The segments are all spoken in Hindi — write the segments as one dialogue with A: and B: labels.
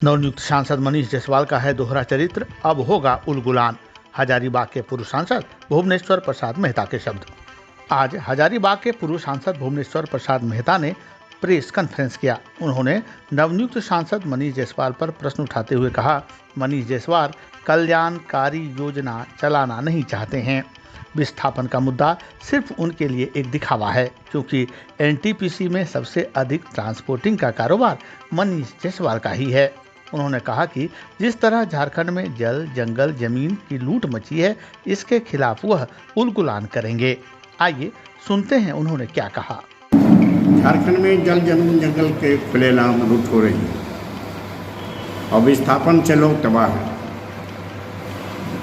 A: नवनियुक्त सांसद मनीष जायसवाल का है दोहरा चरित्र, अब होगा उलगुलान। हजारीबाग के पूर्व सांसद भुवनेश्वर प्रसाद मेहता के शब्द। आज हजारीबाग के पूर्व सांसद भुवनेश्वर प्रसाद मेहता ने प्रेस कॉन्फ्रेंस किया। उन्होंने नवनियुक्त सांसद मनीष जायसवाल पर प्रश्न उठाते हुए कहा, मनीष जायसवाल कल्याणकारी योजना चलाना नहीं चाहते हैं। विस्थापन का मुद्दा सिर्फ उनके लिए एक दिखावा है, क्योंकि एनटीपीसी में सबसे अधिक ट्रांसपोर्टिंग का कारोबार मनीष जायसवाल का ही है। उन्होंने कहा कि जिस तरह झारखंड में जल, जंगल, जमीन की लूट मची है, इसके खिलाफ वह उलगुलान करेंगे। आइए सुनते हैं उन्होंने क्या कहा।
B: झारखंड में जल, जमीन, जंगल के खुलेआम लूट हो रही है और विस्थापन से लोग तबाह हैं।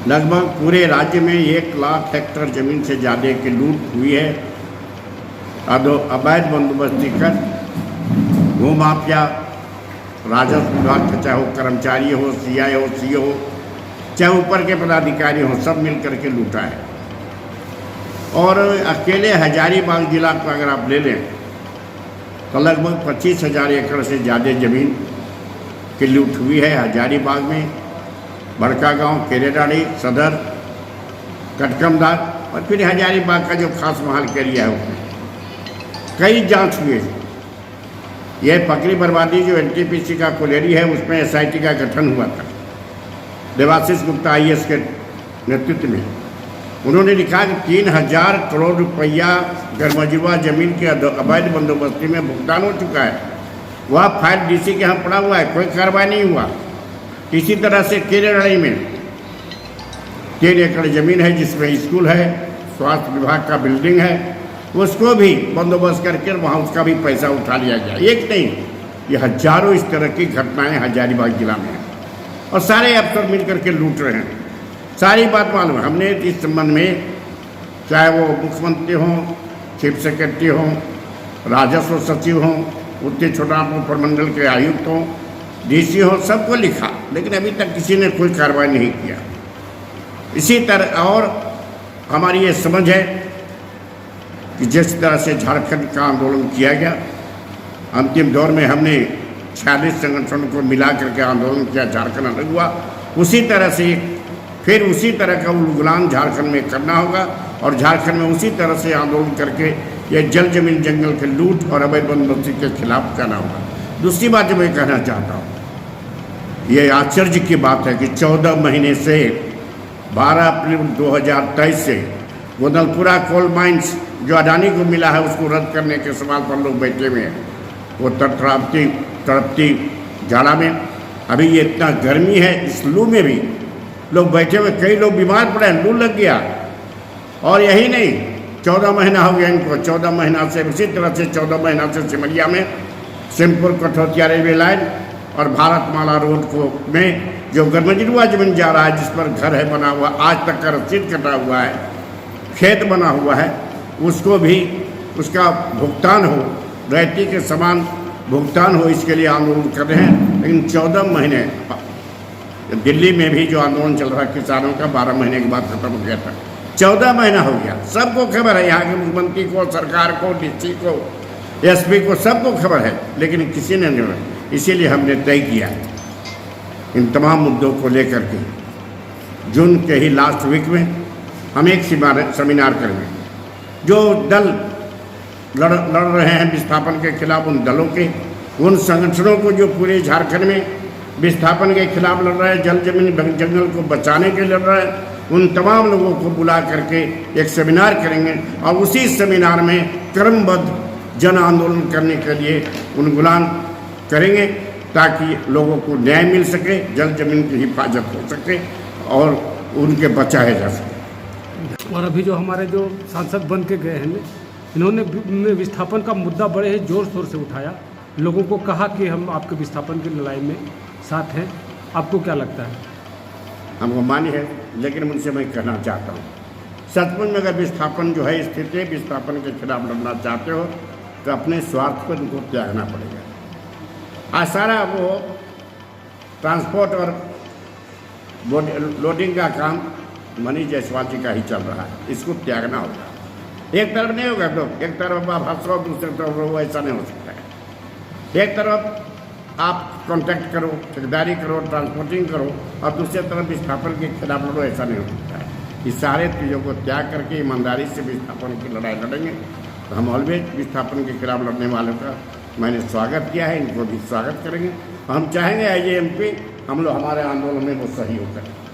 B: लगभग पूरे राज्य में 1 लाख हेक्टेयर जमीन से ज़्यादा की लूट हुई है। अवैध बंदोबस्ती कर भूमाफिया, राजस्व विभाग के चाहे वो कर्मचारी हो, सीआई हो, सीओ हो, चाहे ऊपर के पदाधिकारी हो, सब मिल करके लूटा है। और अकेले हजारीबाग जिला को अगर आप ले लें तो लगभग 25,000 एकड़ से ज़्यादा ज़मीन की लूट हुई है हजारीबाग में। बड़का गांव, केरेडाड़ी, सदर, कटकमदार और फिर हजारीबाग का जो खास महल एरिया है उसमें कई जांच हुए। यह पकड़ी बर्बादी जो एनटीपीसी का कोलेरी है उसमें एसआईटी का गठन हुआ था देवाशीष गुप्ता आईएएस के नेतृत्व में। उन्होंने लिखा कि 3,000 करोड़ रुपया गरमजुआ जमीन के अवैध बंदोबस्ती में भुगतान हो चुका है। वह फाइल डीसी के यहाँ पड़ा हुआ है, कोई कार्रवाई नहीं हुआ। इसी तरह से केरेडाड़ी में 3 एकड़ जमीन है जिसमें स्कूल है, स्वास्थ्य विभाग का बिल्डिंग है, उसको भी बंदोबस्त करके वहाँ उसका भी पैसा उठा लिया गया। एक नहीं, ये हजारों इस तरह की घटनाएं हजारीबाग जिला में हैं और सारे अफसर मिल करके लूट रहे हैं। सारी बात मालूम है। हमने इस संबंध में चाहे वो मुख्यमंत्री हों, चीफ सेक्रेटरी हों, राजस्व सचिव हों, उत्तर छोटानागपुर प्रमंडल के आयुक्त हों, डीसी हों, सबको लिखा, लेकिन अभी तक किसी ने कोई कार्रवाई नहीं किया। इसी तरह और हमारी ये समझ है कि जिस तरह से झारखंड का आंदोलन किया गया, अंतिम दौर में हमने 46 संगठनों को मिला करके आंदोलन किया, झारखंड अलग हुआ, उसी तरह से फिर उसी तरह का उलगुलान झारखंड में करना होगा और झारखंड में उसी तरह से आंदोलन करके ये जल, जमीन, जंगल के लूट और अवैध बंदोबस्ती के खिलाफ करना होगा। दूसरी बात जो मैं कहना चाहता हूँ, ये आश्चर्य की बात है कि 14 महीने से 12 अप्रैल 2023 से गोदलपुरा कोल माइंस जो अडानी को मिला है उसको रद्द करने के सवाल पर लोग बैठे हुए हैं। वो तड़पती जाड़ा में, अभी ये इतना गर्मी है, इस लू में भी लोग बैठे हुए, कई लोग बीमार पड़े, लू लग गया। और यही नहीं, 14 महीना हो गया इनको। 14 महीना से उसी तरह से 14 महीना से सिमरिया में सिमपुर कठौतिया रेलवे लाइन और भारतमाला रोड को में जो गरमजुआ जमीन जा रहा है, जिस पर घर है बना हुआ, आज तक का रसीद कटा हुआ है, खेत बना हुआ है, उसको भी उसका भुगतान हो, रैयती के समान भुगतान हो, इसके लिए आंदोलन कर रहे हैं। लेकिन 14 महीने, दिल्ली में भी जो आंदोलन चल रहा है किसानों का 12 महीने के बाद खत्म हो गया था, 14 महीना हो गया। सबको खबर है, यहाँ के मुख्यमंत्री को, सरकार को, डीसी को, एसपी को, सबको खबर है, लेकिन किसी ने नहीं। इसीलिए हमने तय किया इन तमाम मुद्दों को लेकर के जून के ही लास्ट वीक में हम एक सेमिनार करेंगे। जो दल लड़ रहे हैं विस्थापन के खिलाफ, उन दलों के, उन संगठनों को जो पूरे झारखंड में विस्थापन के खिलाफ लड़ रहे हैं, जल, जमीन, जंगल को बचाने के लड़ रहे हैं, उन तमाम लोगों को बुला करके एक सेमिनार करेंगे और उसी सेमिनार में क्रमबद्ध जन आंदोलन करने के लिए उलगुलान करेंगे ताकि लोगों को न्याय मिल सके, जल, जमीन की हिफाजत हो सके और उनके बचाए जा सके।
C: और अभी जो हमारे जो सांसद बन के गए हैं, इन्होंने विस्थापन का मुद्दा बड़े ही जोर शोर से उठाया, लोगों को कहा कि हम आपके विस्थापन की लड़ाई में साथ हैं। आपको क्या लगता है?
B: हमको मान्य है, लेकिन उनसे मैं कहना चाहता हूँ, सचमुच में अगर विस्थापन जो है स्थिति, विस्थापन के खिलाफ लड़ना चाहते हो तो अपने स्वार्थ को उनको त्यागना पड़ेगा। आज सारा वो ट्रांसपोर्ट और लोडिंग का काम मनीष जायसवाल जी का ही चल रहा है, इसको त्यागना होगा। एक तरफ नहीं होगा, तो एक तरफ आप हंस रहो, दूसरी तरफ वो, ऐसा नहीं हो सकता है। एक तरफ आप कॉन्टैक्ट करो, ठेकेदारी करो, ट्रांसपोर्टिंग करो और दूसरी तरफ विस्थापन के खिलाफ लड़ो, ऐसा नहीं हो सकता है। इस सारे चीज़ों को त्याग करके ईमानदारी से विस्थापन की लड़ाई लड़ेंगे। तो हम ऑलवेज विस्थापन के खिलाफ लड़ने वालों का मैंने स्वागत किया है, इनको भी स्वागत करेंगे। हम चाहेंगे एज MP हम लोग हमारे आंदोलन में वो सहयोग करें।